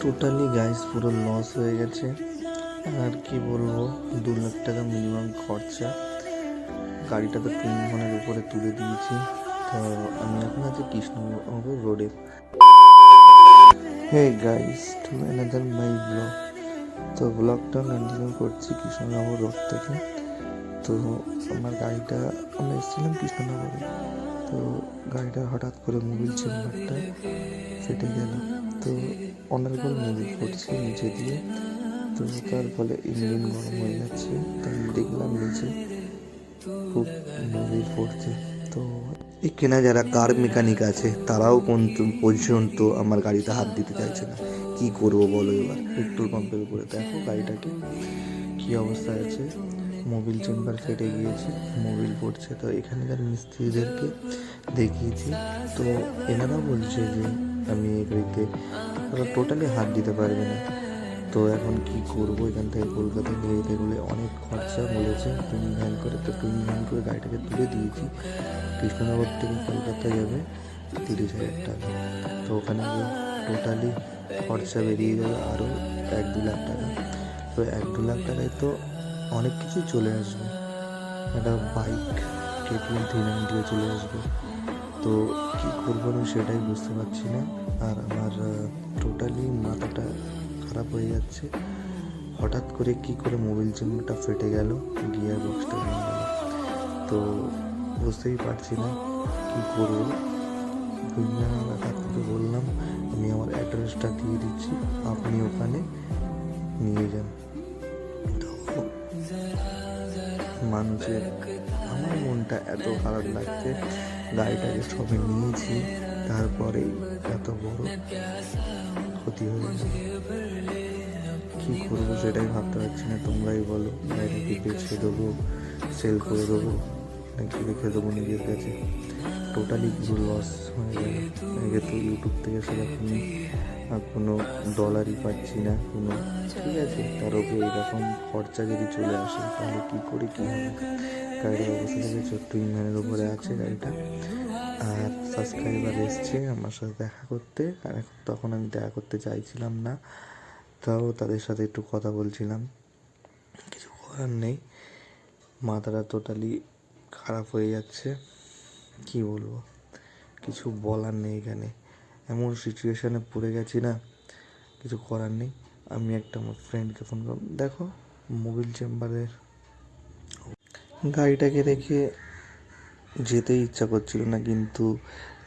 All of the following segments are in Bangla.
টোটালি গাইস পুরো লস হয়ে গেছে। আর কি বলবো, 2 লাখ টাকা মিনিমাম খরচা। গাড়িটা তো 3 ঘন্টার উপরে তুলে দিয়েছি। তো আমি এখন আছি কৃষ্ণনগর রোডে। Hey guys, to another my blog. তো ব্লগটা কন্টিনিউ করছি কৃষ্ণনগর রোড থেকে। তো আমার গাড়িটা, আমরা এসেছিলাম কৃষ্ণনগরে। তো গাড়িটা হঠাৎ করে মোবিল চেম্বারটা ফেটে গেল। তো অনার্গল মোবিল করছে নিচে দিয়ে। তো তার ফলে ইঞ্জিন গরম হয়ে যাচ্ছে। তো আমি দেখলাম নিচে খুব মোবিল পড়ছে। তো এখানে যারা কার মেকানিক আছে তারাও পর্যন্ত আমার গাড়িতে হাত দিতে চাইছে না। কি করব বলো এবার? পেট্রোল পাম্পের উপরে দেখো গাড়িটাকে কি অবস্থায় আছে। মোবিল চেম্বার ফেটে গিয়েছে, মোবিল পড়ছে। তো এখানকার মিস্ত্রিদেরকে দেখিয়েছি। তো এনারা বলছে যে আমি এই গাড়িতে টোটালি হাত দিতে পারবে না। তো এখন কি করব, এখান থেকে কলকাতা নিয়ে যেতে গেলে অনেক খরচা বলেছে টুইন ভ্যান করে। তো টুইন ভ্যান করে গাড়িটাকে তুলে দিয়েছি। কৃষ্ণনগর থেকে কলকাতা যাবে 30,000 টাকা। তো ওখানে গিয়ে টোটালি খরচা বেরিয়ে যাবে আরও 1-2 লাখ টাকা। তো 1-2 লাখ টাকায় তো অনেক কিছুই চলে আসবে। একটা বাইক KTM 390 চলে আসবে। তো কী করবো আমি সেটাই বুঝতে পারছি না। আর আমার টোটালি মাথাটা খারাপ হয়ে যাচ্ছে। হঠাৎ করে কি করে মোবিল চেম্বারটা ফেটে গেল, গিয়ার বক্সটা ভেঙে গেল। তো বুঝতেই পারছি না কি করবো। ডাক্তারকে বললাম আমি আমার অ্যাড্রেসটা দিয়ে দিচ্ছি, আপনি ওখানে নিয়ে যান। তো মানুষের, আমার মনটা এত খারাপ লাগছে। গাড়িটাকে সবে নিয়েছি, তারপরেই এত বড় ক্ষতি হয়ে গেল। কী করবো সেটাই ভাবতে পারছি না। তোমরাই বলো, গাড়িটাকে বেছে দেবো, সেল করে দেবো, নাকি রেখে দেবো নিজের কাছে? টোটালি পুরো লস হয়ে গেল। আগে তো ইউটিউব থেকে সেরকম কোনো ডলারই পাচ্ছি না কোনো। ঠিক আছে, তার উপরে এরকম খরচা যদি চলে আসে তাহলে কী করে কী হবে? গাড়িটার অবস্থা থেকে ছোট্ট ইঞ্জিনের উপরে আছে গাড়িটা। আর সাবস্ক্রাইবার এসছে আমার সাথে দেখা করতে। আর এখন তখন আমি দেখা করতে চাইছিলাম না, তাও তাদের সাথে একটু কথা বলছিলাম। কিছু করার নেই, মাথাটা টোটালি খারাপ হয়ে যাচ্ছে। কি বলবো, কিছু বলার নেই। এখানে এমন সিচুয়েশানে পড়ে গেছি না, কিছু করার নেই। আমি একটা আমার ফ্রেন্ডকে ফোন করলাম। দেখো, মোবিল চেম্বারের গাড়িটাকে রেখে যেতেই ইচ্ছা করছিল না, কিন্তু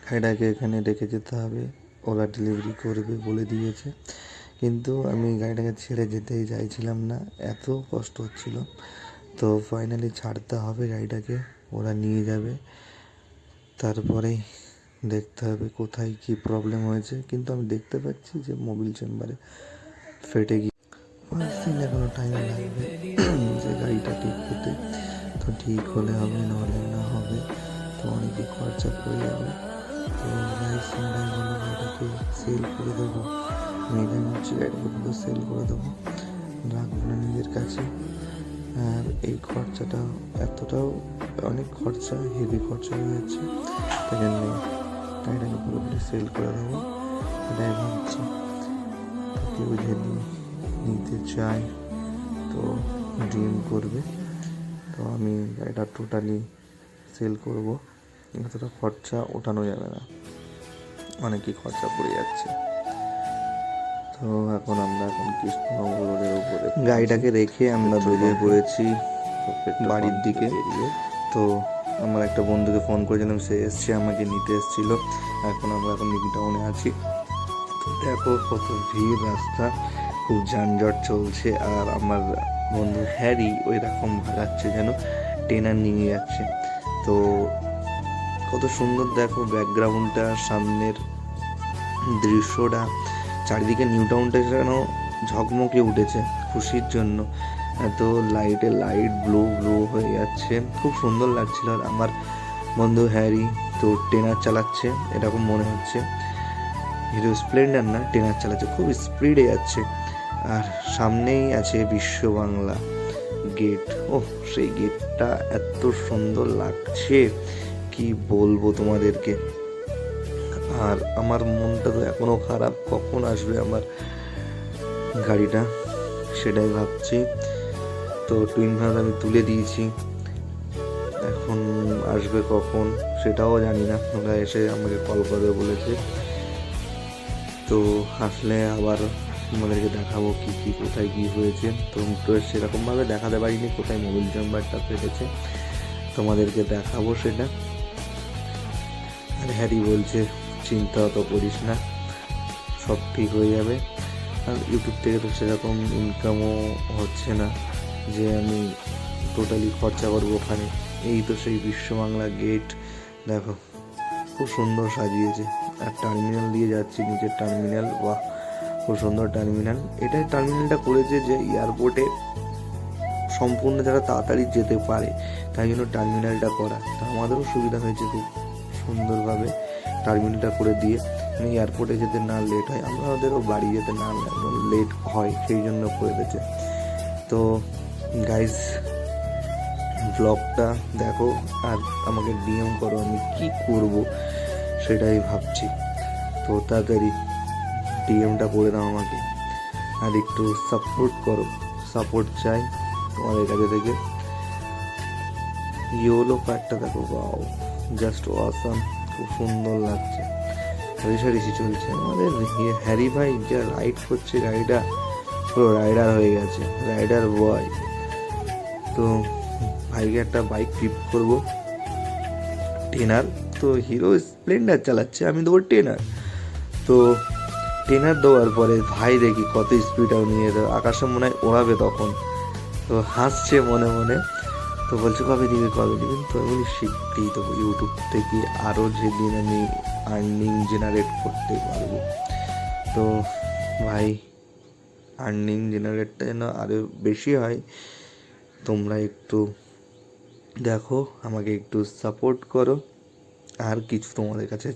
গাড়িটাকে এখানে রেখে যেতে হবে। ওরা ডেলিভারি করবে বলে দিয়েছে, কিন্তু আমি গাড়িটাকে ছেড়ে যেতেই চাইছিলাম না, এত কষ্ট হচ্ছিল। তো ফাইনালি ছাড়তে হবে গাড়িটাকে, ওরা নিয়ে যাবে। তারপরেই দেখতে হবে কোথায় কী প্রবলেম হয়েছে। কিন্তু আমি দেখতে পাচ্ছি যে মোবিল চেম্বারে ফেটে গিয়ে 5 দিন এখনও টাইম লাগবে যে গাড়িটা ঠিক হতে। তো ঠিক হলে হবে, নাহলে না হবে। তো অনেকই খরচা পড়ে যাবে। তো গাইস, তোমরাই বলো, গাড়িটাকে সেল করে দেবো? আমি এটাই ভাবছি, গাড়িটাকে পুরো সেল করে দেবো, রাখবো না নিজের কাছে। আর এই খরচাটা এতটাও অনেক খরচা, হেভি খরচা হয়ে যাচ্ছে। তাই জন্য গাড়িটাকে পুরোপুরি সেল করে দেবো, এটাই ভাবছি। তো কেউ যদি নিতে চায় তো ড্রিম করবে। তো আমি গাড়িটা টোটালি সেল করবো। এতটা খরচা ওঠানো যাবে না, অনেকই খরচা পড়ে যাচ্ছে। তো আমরা কৃষ্ণনগর রোডের উপরে গাড়িটাকে রেখে আমরা বেরিয়ে পড়েছি বাড়ির দিকে। তো আমার একটা বন্ধুকে ফোন করেছিলাম, সে এসছে, আমাকে নিতে এসেছিলো। আমরা নিউ টাউনে আছি। তো দেখো কত ভিড়, রাস্তা খুব যানজট চলছে। আর আমার বন্ধু হ্যারি ওই রকম ভাগাচ্ছে যেন ট্রেনার নিয়ে যাচ্ছে। তো কত সুন্দর দেখো ব্যাকগ্রাউন্ডটা, সামনের দৃশ্যটা, চারিদিকে নিউ টাউনটা যেন ঝকমকে উঠেছে খুশির জন্য। এত লাইটে লাইট ব্লু ব্লু হয়ে যাচ্ছে, খুব সুন্দর লাগছিল। আর আমার বন্ধু হ্যারি তো ট্রেনার চালাচ্ছে, এরকম মনে হচ্ছে হিরো স্প্লেন্ডার না, ট্রেনার চালাচ্ছে, খুব স্পিডে যাচ্ছে। আর সামনেই আছে বিশ্ব বাংলা গেট। ও, সেই গেটটা এত সুন্দর লাগছে, কি বলবো তোমাদেরকে। আর আমার মনটা তো এখনো খারাপ, কখন আসবে আমার গাড়িটা, সেটাই ভাবছি। তো টুইন ভান আমি তুলে দিয়েছি, এখন আসবে কখন সেটাও জানি না। ওরা এসে আমাকে কল করবে বলেছে, তো আসলে আবার তোমাদেরকে দেখাবো কি কি কোথায় কি হয়েছে। তো সেরকমভাবে দেখাতে পারিনি কোথায় মোবিল চেম্বারটা ফেটেছে, তোমাদেরকে দেখাবো সেটা। আর হ্যারি বলছে চিন্তা অত করিস না, সব ঠিক হয়ে যাবে। আর ইউটিউব থেকে তো সেরকম ইনকামও হচ্ছে না যে আমি টোটালি খরচা করবো ওখানে। এই তো সেই বিশ্ব বাংলা গেট, দেখো খুব সুন্দর সাজিয়েছে। আর টার্মিনাল দিয়ে যাচ্ছি, নিচের টার্মিনাল, বাহ খুব সুন্দর টার্মিনাল। এটাই টার্মিনালটা করেছে যে এয়ারপোর্টে সম্পূর্ণ যারা তাড়াতাড়ি যেতে পারে, তাই জন্য টার্মিনালটা করা। তো আমাদেরও সুবিধা হয়েছে খুব সুন্দরভাবে টার্মিনালটা করে দিয়ে, মানে এয়ারপোর্টে যেতে না লেট হয়, আমাদেরও বাড়ি যেতে না লেট হয়, সেই জন্য করে দিয়েছে। তো গাইজ ব্লগটা দেখো আর আমাকে ডিএম করো, আমি কি করব সেটাই ভাবছি। তো তাড়াতাড়ি ডিএমটা করে দাও আমাকে, আর একটু সাপোর্ট করো, সাপোর্ট চাই তোমাদের কাছে থেকে। ইয়োলো কার্ডটা দেখো, বাও জাস্ট অসাম, খুব সুন্দর লাগছে। রেষারেষি চলছে আমাদের হ্যারি ভাই, যা রাইড করছে গাড়িটা, পুরো রাইডার হয়ে গেছে, রাইডার বয়। তো ভাইকে একটা বাইক গিফট করবো, টেনার। তো হিরো স্প্লেন্ডার চালাচ্ছে, আমি দেবো টেনার। তো টেনার দেওয়ার পরে ভাই দেখি কত স্পিডটাও নিয়ে দেবো, আকাশে মনে হয় ওড়াবে তখন। তো হাসছে মনে মনে, তো বলছে কবে দিবেন। তো আমি শিখতেই দেবো ইউটিউব থেকে, আরও যেদিন আমি আর্নিং জেনারেট করতে পারবো। তো ভাই আর্নিং জেনারেটটা যেন আরও বেশি হয়, তোমরা একটু দেখো, আমাকে একটু সাপোর্ট করো। আর কিছু তোমাদের কাছে